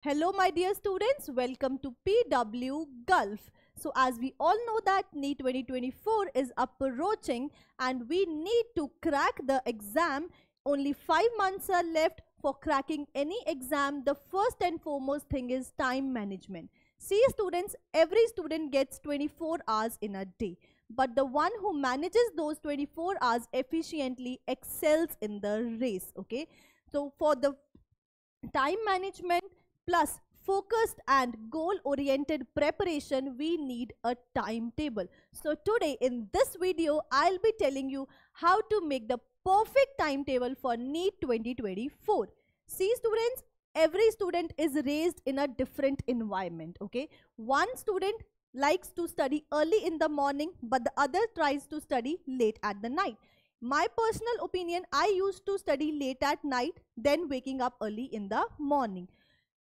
Hello my dear students, welcome to PW Gulf. So as we all know that NEET 2024 is approaching and we need to crack the exam. Only 5 months are left for cracking any exam. The first and foremost thing is time management. See students, every student gets 24 hours in a day. But the one who manages those 24 hours efficiently excels in the race. Okay. So for the time management plus focused and goal oriented preparation, we need a timetable. So today in this video I'll be telling you how to make the perfect timetable for NEET 2024. See students, every student is raised in a different environment. Okay, one student likes to study early in the morning but the other tries to study late at the night. My personal opinion, I used to study late at night then waking up early in the morning.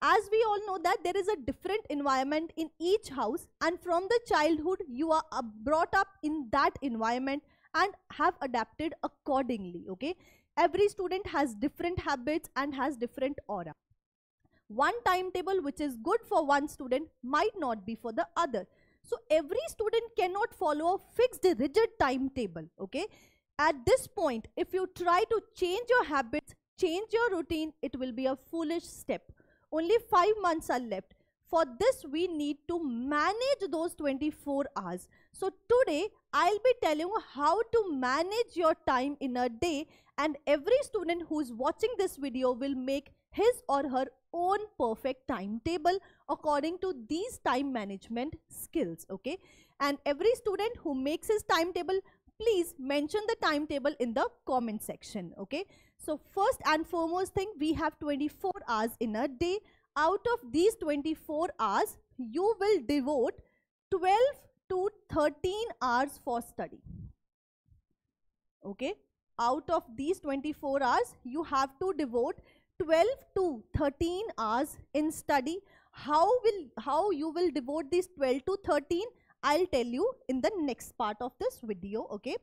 As we all know that there is a different environment in each house, and from the childhood you are brought up in that environment and have adapted accordingly. Okay, every student has different habits and has different aura. One timetable which is good for one student might not be for the other. So every student cannot follow a fixed rigid timetable. Okay, at this point if you try to change your habits, change your routine, it will be a foolish step. Only 5 months are left. For this, we need to manage those 24 hours. So today, I'll be telling you how to manage your time in a day, and every student who's watching this video will make his or her own perfect timetable according to these time management skills. Okay, and every student who makes his timetable, please mention the timetable in the comment section. Okay, so first and foremost thing, we have 24 hours in a day. Out of these 24 hours, you will devote 12 to 13 hours for study. Okay, out of these 24 hours, you have to devote 12 to 13 hours in study. How you will devote these 12 to 13? I'll tell you in the next part of this video. Okay,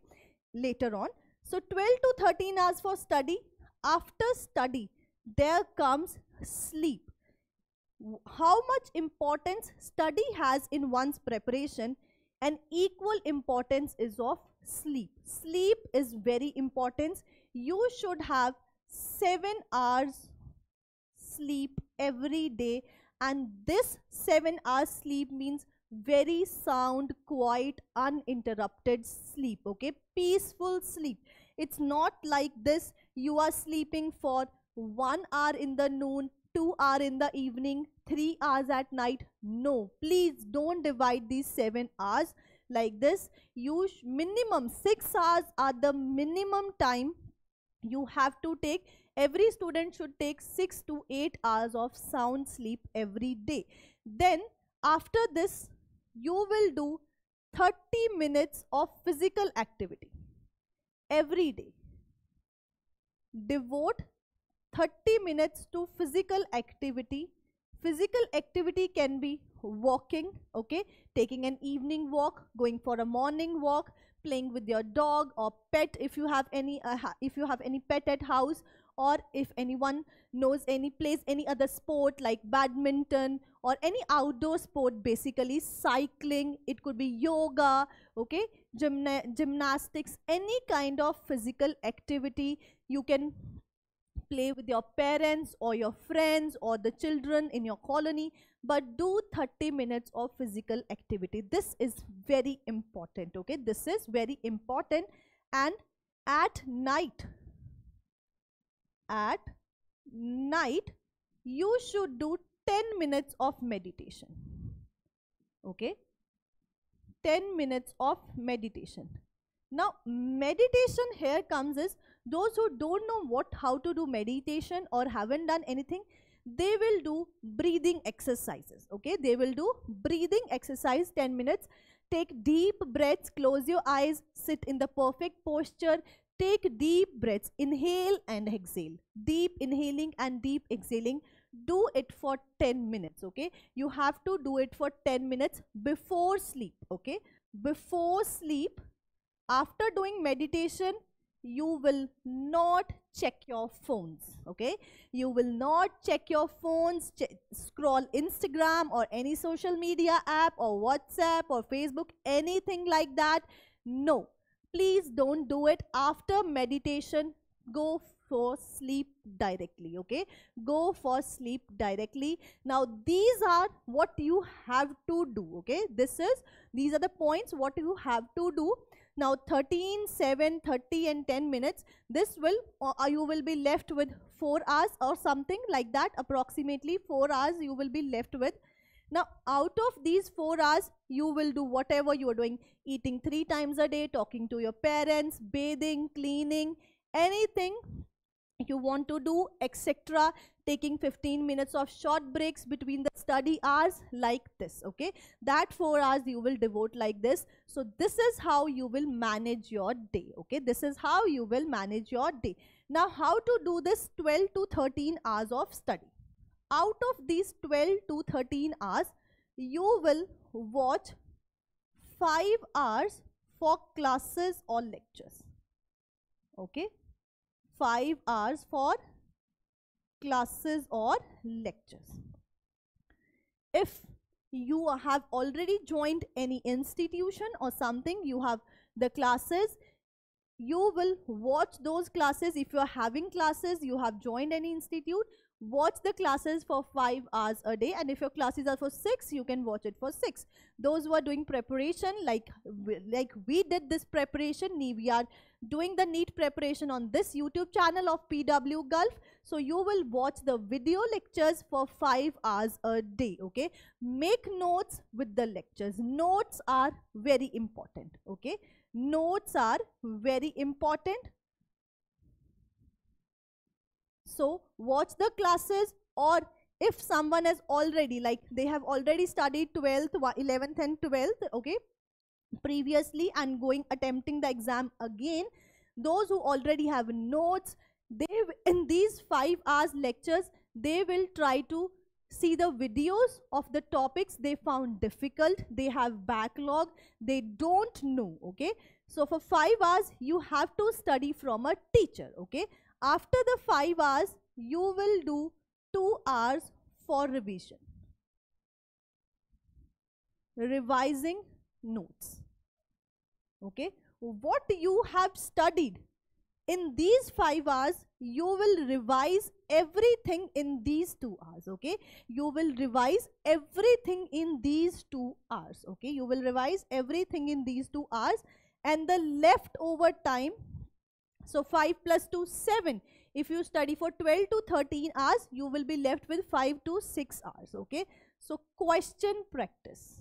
later on. So 12 to 13 hours for study. After study, there comes sleep. How much importance study has in one's preparation, and equal importance is of sleep. Sleep is very important. You should have 7 hours sleep every day, and this 7 hours sleep means very sound, quiet, uninterrupted sleep. Okay, peaceful sleep. It's not like this, you are sleeping for 1 hour in the noon, 2 hours in the evening, 3 hours at night. No, please don't divide these 7 hours like this. You minimum 6 hours are the minimum time you have to take. Every student should take 6 to 8 hours of sound sleep every day. Then after this, you will do 30 minutes of physical activity every day. Devote 30 minutes to physical activity. Physical activity can be walking, okay, taking an evening walk, going for a morning walk, playing with your dog or pet if you have any pet at house, or if anyone knows plays any other sport like badminton or any outdoor sport, basically cycling, it could be yoga, okay, gymnastics, any kind of physical activity. You can play with your parents or your friends or the children in your colony, but do 30 minutes of physical activity. This is very important. Okay, this is very important. And at night you should do 10 minutes of meditation. Okay, 10 minutes of meditation. Now meditation here comes is, those who don't know how to do meditation or haven't done anything, they will do breathing exercises. Okay, they will do breathing exercise 10 minutes. Take deep breaths, close your eyes, sit in the perfect posture, take deep breaths, inhale and exhale, deep inhaling and deep exhaling. Do it for 10 minutes. Okay, you have to do it for 10 minutes before sleep. Okay, before sleep. After doing meditation, you will not check your phones. Okay, you will not check your phones, scroll Instagram or any social media app or WhatsApp or Facebook, anything like that. No, please don't do it after meditation. Go for sleep directly. Okay, go for sleep directly. Now these are what you have to do. Okay, these are the points what you have to do. Now 13, 7, 30 and 10 minutes, this will you will be left with 4 hours or something like that. Approximately 4 hours you will be left with. Now out of these 4 hours, you will do whatever you are doing: eating 3 times a day, talking to your parents, bathing, cleaning, anything you want to do, etc. Taking 15 minutes of short breaks between the study hours, like this. Okay, that 4 hours you will devote like this. So this is how you will manage your day. Okay, this is how you will manage your day. Now how to do this 12 to 13 hours of study? Out of these 12 to 13 hours, you will watch 5 hours for classes or lectures. Okay, 5 hours for classes or lectures. If you have already joined any institution or something, you have the classes, you will watch those classes. If you are having classes, you have joined any institute, watch the classes for 5 hours a day. And if your classes are for 6, you can watch it for 6. Those who are doing preparation, like we did this preparation, we are doing the NEET preparation on this YouTube channel of PW Gulf. So you will watch the video lectures for 5 hours a day. Okay, make notes with the lectures. Notes are very important. Okay, notes are very important. So watch the classes, or if someone has already, like they have already studied 12th, 11th and 12th, okay, previously, and attempting the exam again, those who already have notes, they in these 5 hours lectures, they will try to see the videos of the topics they found difficult, they have backlog, they don't know. Okay, so for 5 hours you have to study from a teacher. Okay, after the 5 hours, you will do 2 hours for revision, revising notes. Okay, what you have studied in these 5 hours, you will revise everything in these 2 hours. Okay, you will revise everything in these 2 hours. Okay, you will revise everything in these 2 hours, and the leftover time, so 5 plus 2, 7. If you study for 12 to 13 hours, you will be left with 5 to 6 hours. Okay, so question practice.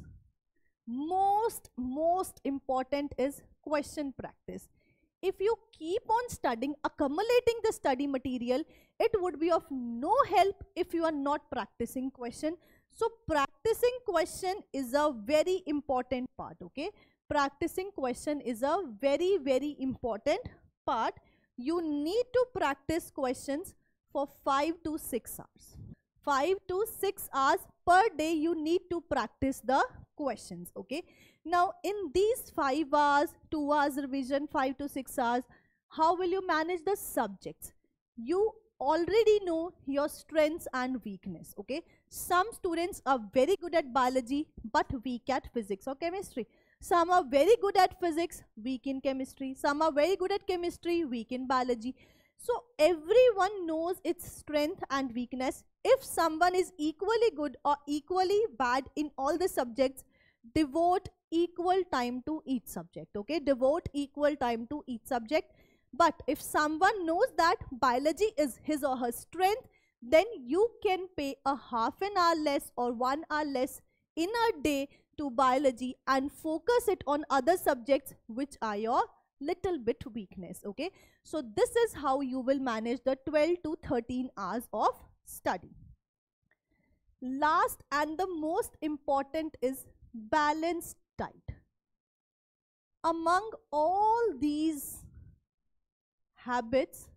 Most important is question practice. If you keep on studying, accumulating the study material, it would be of no help if you are not practicing question. So practicing question is a very important part. Okay, practicing question is a very important part. You need to practice questions for 5 to 6 hours. 5 to 6 hours per day you need to practice the questions. Okay, now in these 5 hours, 2 hours revision, 5 to 6 hours, how will you manage the subjects? You already know your strengths and weakness. Okay, some students are very good at biology but weak at physics or chemistry. Some are very good at physics, weak in chemistry. Some are very good at chemistry, weak in biology. So everyone knows its strength and weakness. If someone is equally good or equally bad in all the subjects, devote equal time to each subject. Okay, devote equal time to each subject. But if someone knows that biology is his or her strength, then you can pay a half an hour less or 1 hour less in a day to biology and focus it on other subjects which are your little bit weakness. Okay, so this is how you will manage the 12 to 13 hours of study. Last and the most important is balanced diet. Among all these habits,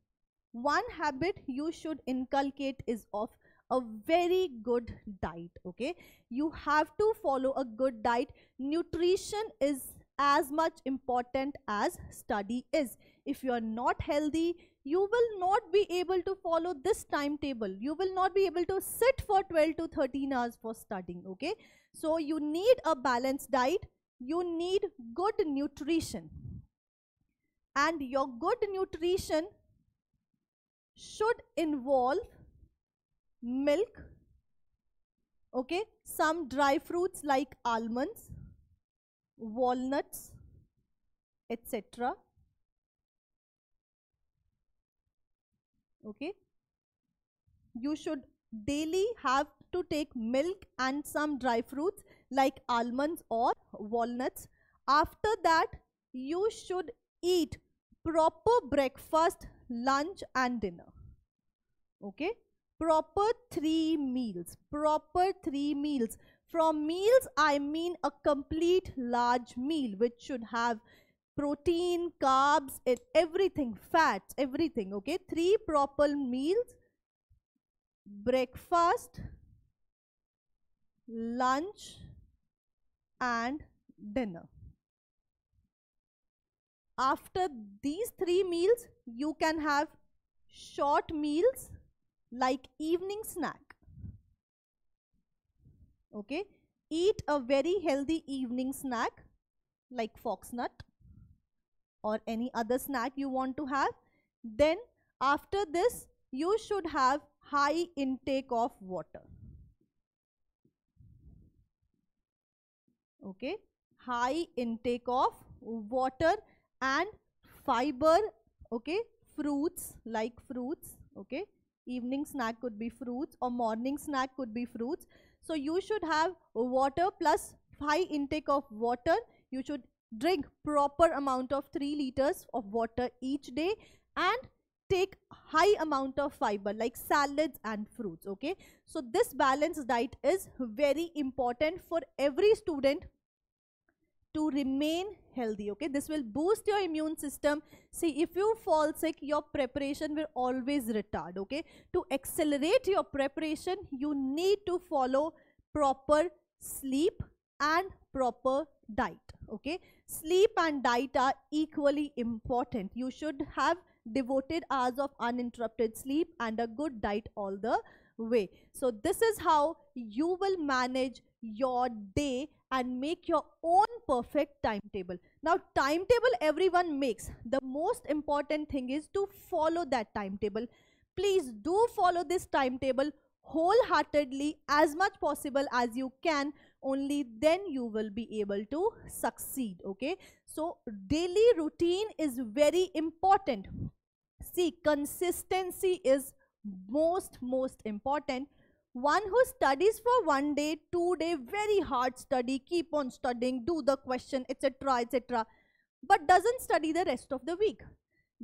one habit you should inculcate is of a very good diet. Okay, you have to follow a good diet. Nutrition is as much important as study is. if you are not healthy, you will not be able to follow this timetable. You will not be able to sit for 12 to 13 hours for studying, okay? So you need a balanced diet, you need good nutrition. And your good nutrition should involve milk, okay, some dry fruits like almonds, walnuts, etc. Okay, you should daily have to take milk and some dry fruits like almonds or walnuts. After that, you should eat proper breakfast, lunch and dinner. Okay, proper 3 meals. From meals I mean a complete large meal which should have protein, carbs, and everything, fats, everything. Okay, 3 proper meals: breakfast, lunch and dinner. After these 3 meals, you can have short meals like evening snack. Okay, eat a very healthy evening snack like foxnut or any other snack you want to have. Then after this, you should have high intake of water. Okay, high intake of water and fiber. Okay, fruits, like fruits. Okay, evening snack could be fruits or morning snack could be fruits. So you should have water plus high intake of water. You should drink proper amount of 3 liters of water each day and take high amount of fiber like salads and fruits. Okay, so this balanced diet is very important for every student to remain healthy. Okay, this will boost your immune system. See, if you fall sick, your preparation will always retard. Okay, to accelerate your preparation, you need to follow proper sleep and proper diet. Okay, sleep and diet are equally important. You should have devoted hours of uninterrupted sleep and a good diet all the way. So this is how you will manage your day and make your own perfect timetable. Now, timetable everyone makes. The most important thing is to follow that timetable. Please do follow this timetable wholeheartedly as much possible as you can. Only then you will be able to succeed. Okay, so daily routine is very important. See, consistency is most important. One who studies for 1 day, 2 day, very hard study, keep on studying, do the question, etc., etc., but doesn't study the rest of the week,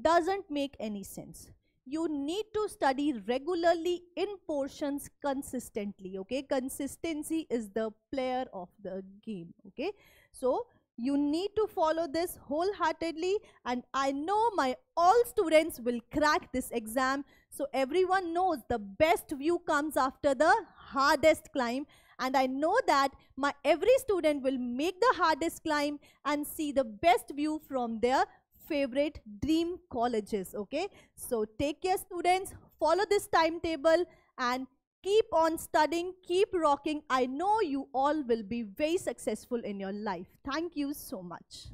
doesn't make any sense. You need to study regularly in portions consistently. Okay, consistency is the player of the game. Okay, so you need to follow this wholeheartedly, and I know my all students will crack this exam. So everyone knows the best view comes after the hardest climb, and I know that my every student will make the hardest climb and see the best view from their favorite dream colleges. Okay, so take care students, follow this timetable and keep on studying, keep rocking. I know you all will be very successful in your life. Thank you so much.